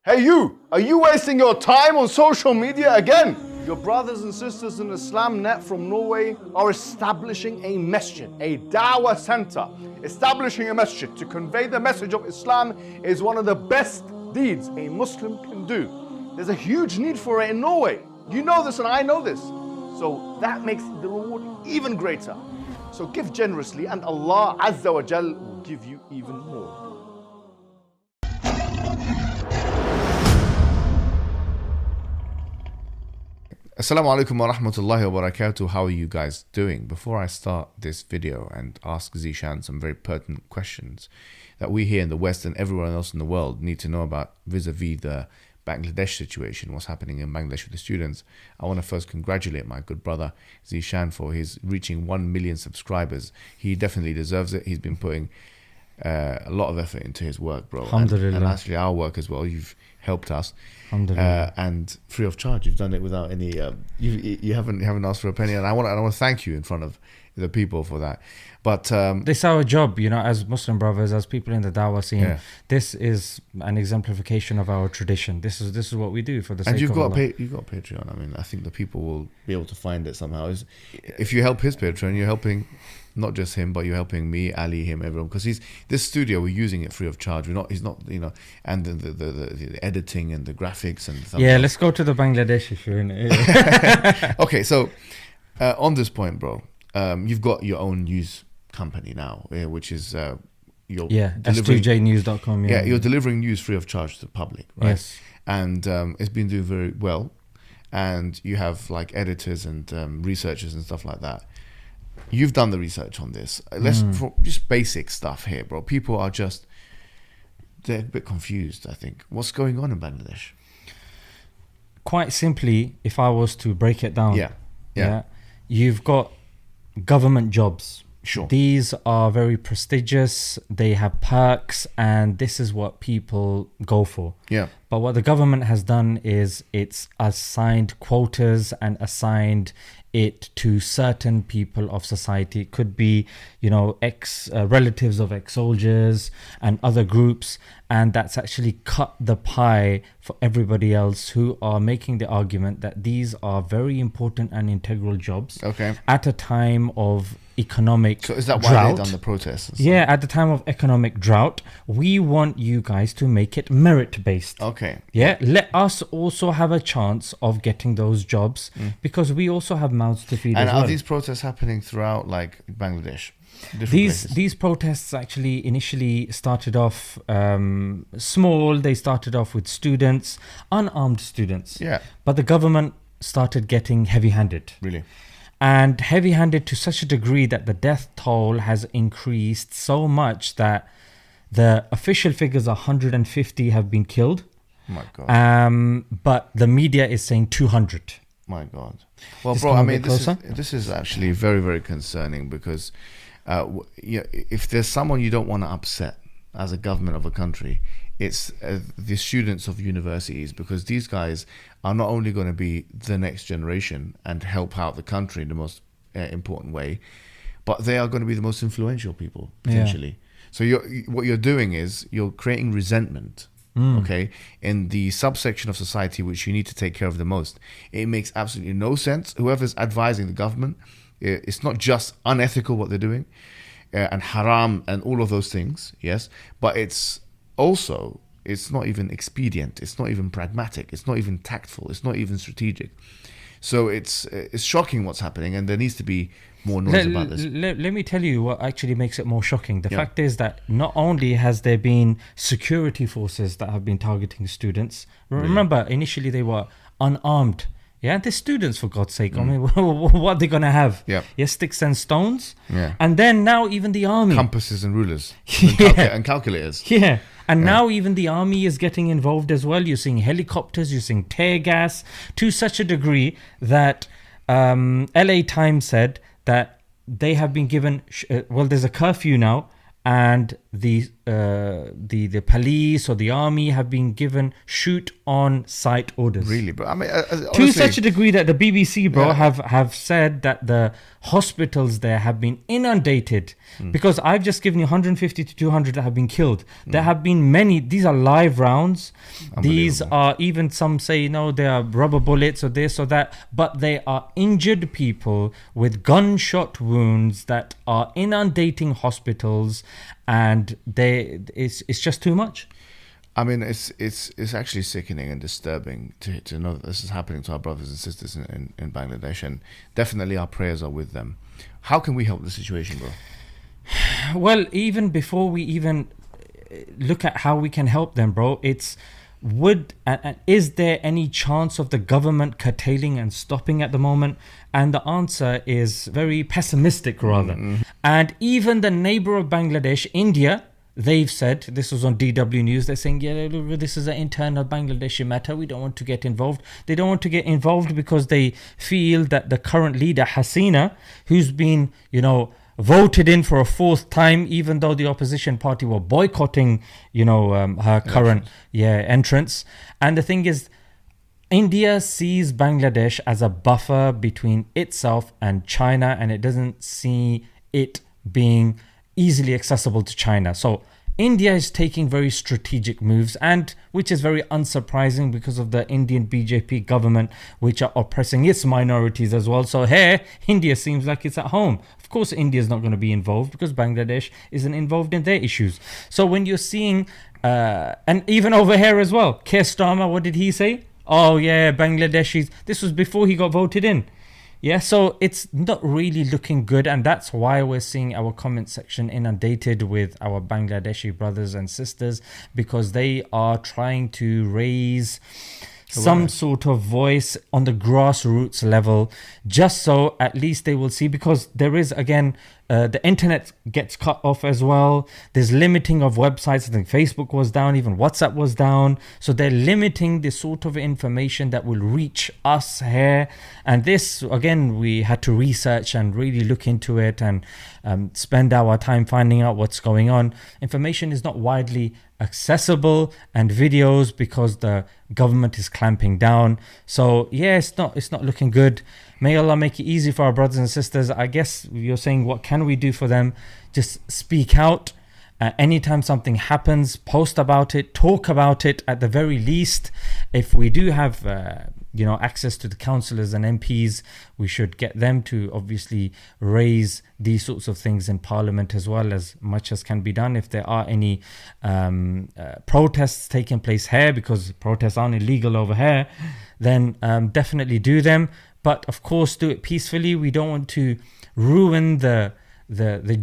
Hey you, are you wasting your time on social media again? Your brothers and sisters in Islam Net from Norway are establishing a masjid, a dawah center. Establishing a masjid to convey the message of Islam is one of the best deeds a Muslim can do. There's a huge need for it in Norway. You know this and I know this. So that makes the reward even greater. So give generously and Allah Azza wa Jal will give you even more. Assalamu alaikum wa rahmatullahi wa barakatuh. How are you guys doing? Before I start this video and ask Zishan some very pertinent questions that we here in the West and everyone else in the world need to know about vis-a-vis the Bangladesh situation, what's happening in Bangladesh with the students, I want to first congratulate my good brother Zishan for his reaching 1 million subscribers. He definitely deserves it. He's been putting a lot of effort into his work, bro. And actually our work as well. You've helped us, and free of charge. You've done it without any. You haven't asked for a penny, and I want to thank you in front of the people for that. But this is our job, you know, as Muslim brothers, as people in the Dawah scene. Yeah. This is an exemplification of our tradition. This is what we do for the sake of Allah. And you've got Patreon. I mean, I think the people will be able to find it somehow. If you help his Patreon, you're helping not just him, but you're helping me, Ali, him, everyone. Because this studio, we're using it free of charge. He's not, you know, and the editing and the graphics and stuff. Yeah, let's go to the Bangladesh issue. Okay, so on this point, bro, you've got your own news company now, which is s2jnews.com. Yeah, you're delivering news free of charge to the public, right? Yes. And it's been doing very well. And you have like editors and researchers and stuff like that. You've done the research on this. For just basic stuff here, bro. People are they're a bit confused, I think. What's going on in Bangladesh? Quite simply, if I was to break it down, yeah. You've got government jobs. Sure. These are very prestigious, they have perks, and this is what people go for. Yeah. But what the government has done is it's assigned quotas and assigned it to certain people of society. It could be, you know, relatives of ex-soldiers and other groups, and that's actually cut the pie for everybody else who are making the argument that these are very important and integral jobs. Okay. At a time of economic drought. So is that why they've done the protests? Yeah, at the time of economic drought, we want you guys to make it merit-based. Okay. Yeah, let us also have a chance of getting those jobs because we also have mouths to feed. And as well. are these protests happening throughout like Bangladesh? These protests actually initially started off small. They started off with students, unarmed students. Yeah. But the government started getting heavy-handed. Really? And heavy-handed to such a degree that the death toll has increased so much that the official figures 150 have been killed. My God. But the media is saying 200. My God. Well, bro, I mean, this is actually very, very concerning because if there's someone you don't want to upset as a government of a country, it's the students of universities, because these guys are not only going to be the next generation and help out the country in the most important way, but they are going to be the most influential people, potentially. Yeah. So what you're doing is you're creating resentment, okay, in the subsection of society which you need to take care of the most. It makes absolutely no sense. Whoever's advising the government, it's not just unethical what they're doing and haram and all of those things, yes, but it's not even expedient, it's not even pragmatic, it's not even tactful, it's not even strategic. So it's shocking what's happening, and there needs to be more noise about this. Let me tell you what actually makes it more shocking. The fact is that not only has there been security forces that have been targeting students. Remember, initially they were unarmed. Yeah, they're students, for God's sake. I mean, what are they going to have? Yeah, sticks and stones? Yeah. And then now even the army. Compasses and rulers. And calculators. Yeah. And now even the army is getting involved as well. You're seeing helicopters, you're seeing tear gas, to such a degree that LA Times said that they have been given, there's a curfew now, and the police or the army have been given shoot on sight orders. Really, bro. I mean, To honestly, such a degree that the BBC, bro, Yeah. have said that the hospitals there have been inundated because I've just given you 150 to 200 that have been killed. There have been many. These are live rounds. These are, even some say, no, they are rubber bullets or this or that, but they are injured people with gunshot wounds that are inundating hospitals, and it's just too much. I mean, it's actually sickening and disturbing to know that this is happening to our brothers and sisters in Bangladesh, and definitely our prayers are with them. How can we help the situation, bro? Well, even before we even look at how we can help them, bro, it's is there any chance of the government curtailing and stopping at the moment? And the answer is very pessimistic, rather. And even the neighbor of Bangladesh, India, they've said, this was on DW News, they're saying, yeah, this is an internal Bangladeshi matter, we don't want to get involved. They don't want to get involved because they feel that the current leader, Hasina, who's been, voted in for a fourth time, even though the opposition party were boycotting, her current entrance. And the thing is, India sees Bangladesh as a buffer between itself and China, and it doesn't see it being easily accessible to China. So India is taking very strategic moves, and which is very unsurprising because of the Indian BJP government, which are oppressing its minorities as well. So here, India seems like it's at home. Of course, India is not going to be involved because Bangladesh isn't involved in their issues. So when you're seeing, and even over here as well, Keir Starmer, what did he say? Oh yeah, Bangladeshis. This was before he got voted in. Yeah, so it's not really looking good, and that's why we're seeing our comment section inundated with our Bangladeshi brothers and sisters, because they are trying to raise some sort of voice on the grassroots level, just so at least they will see, because there is, again, the internet gets cut off as well. There's limiting of websites. I think Facebook was down, even WhatsApp was down. So they're limiting the sort of information that will reach us here. And this, again, we had to research and really look into it and spend our time finding out what's going on. Information is not widely accessible, and videos, because the government is clamping down. So yeah, it's not looking good. May Allah make it easy for our brothers and sisters. I guess you're saying, what can we do for them? Just speak out. Anytime something happens, post about it, talk about it at the very least. If we do have access to the councillors and MPs, we should get them to obviously raise these sorts of things in Parliament as well, as much as can be done. If there are any protests taking place here, because protests aren't illegal over here, then definitely do them. But of course, do it peacefully. We don't want to ruin the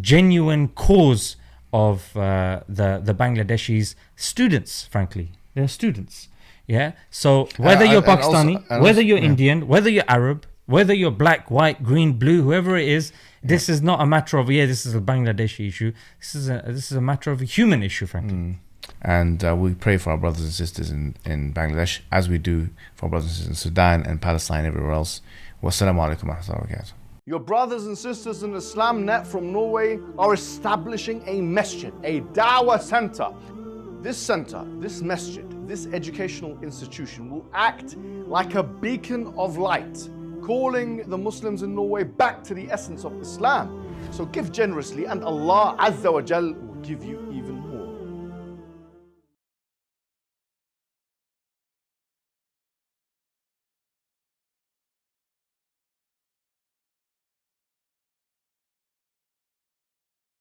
genuine cause of the Bangladeshis. Students, frankly, they're students. Yeah. So whether you're Pakistani, whether you're Indian, whether you're Arab, whether you're black, white, green, blue, whoever it is, this is not a matter of this is a Bangladeshi issue. This is a matter of a human issue, frankly. And we pray for our brothers and sisters in Bangladesh, as we do for our brothers and sisters in Sudan and Palestine, everywhere else. Wassalamu alaikum wa rahmatullahi wa barakatuh. Your brothers and sisters in Islam Net from Norway are establishing a masjid, a dawah center. This center, this masjid, this educational institution will act like a beacon of light, calling the Muslims in Norway back to the essence of Islam. So give generously, and Allah Azza wa Jal will give you even